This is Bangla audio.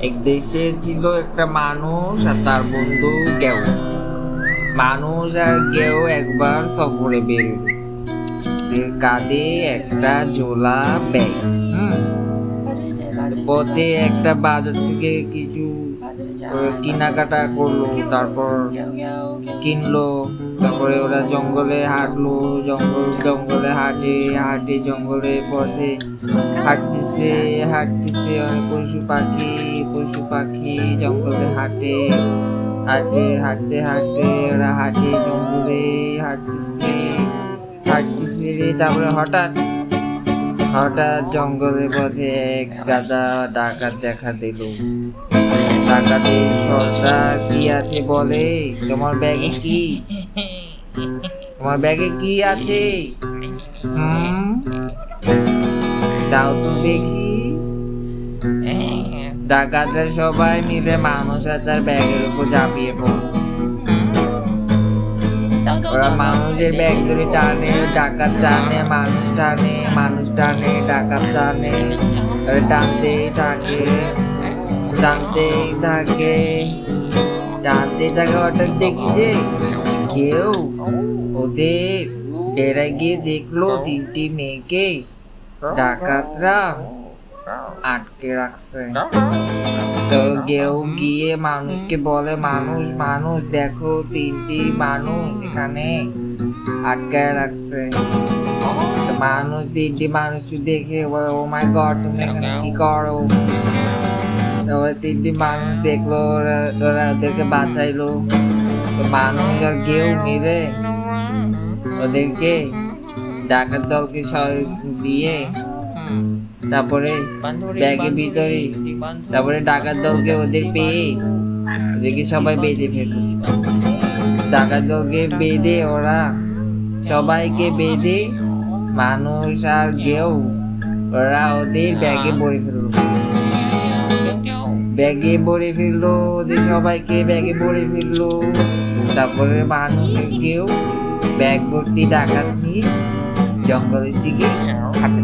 এক দেশে ছিল একটা মানুষ আর তার বন্ধু গেও। মানুষ আর গেও একবার সফরে বেরোল। এর কাঁধে একটা ঝোলা ব্যাগ। পথে একটা বাজার থেকে কিছু কেনাকাটা করলো, তারপর কিনলো। তারপরে ওরা জঙ্গলে হাঁটলো, জঙ্গলে হাঁটে হাঁটে জঙ্গলের পথে হাঁটতেছে হাঁটতেছে অনেক পশু পাখি জঙ্গলে হাঁটে হাঁটে হাঁটতে হাঁটতে ওরা হাঁটে জঙ্গলে হাঁটতেছে রে। তারপরে হঠাৎ জঙ্গলের পথে এক গাদা ডাকাত দেখা দিল। ডাকাতের সর্দার কি আছে বলে, তোমার ব্যাগে কি আছে? দাও তো দেখি। ডাকাতরা সবাই মিলে মানুষ আর তার ব্যাগের উপর ঝাঁপিয়ে পড়ল। ওরা মানুষের ব্যাগ ধরে টানে, ডাকাত টানে, মানুষ টানে ডাকাত টানে, টানতেই থাকে। হঠাৎ দেখি যে কেউ ওদের ডেরায় গিয়ে দেখলো তিনটি মেয়েকে ডাকাতরা আটকে রাখছে। তো কেউ গিয়ে মানুষকে বলে, মানুষ দেখো, তিনটি মানুষ এখানে আটকায় রাখছে। মানুষ তিনটি মানুষকে দেখে বলে, ও মাই গড, তুমি এখানে কি করো? তারপরে তিনটি মানুষ দেখলো, ওরা ওদেরকে বাঁচাইলো। তো মানুষ আর কেউ মিলে ওদেরকে ডাকাত দলকে দিয়ে তারপরে ব্যাগের ভিতরে, তারপরে ডাকাত দলকে ওদের পেয়ে ওদেরকে সবাই বেঁধে ফেলল। ডাকাত দলকে বেঁধে ওরা সবাইকে বেঁধে মানুষ আর কেউ ওরা ওদের ব্যাগে ভরে ফেললো ওদের সবাইকে ব্যাগে ভরে ফেললো। তারপরে মানুষ কেউ ব্যাগ ভর্তি ডাকাত নিয়ে জঙ্গলের দিকে হাঁটে।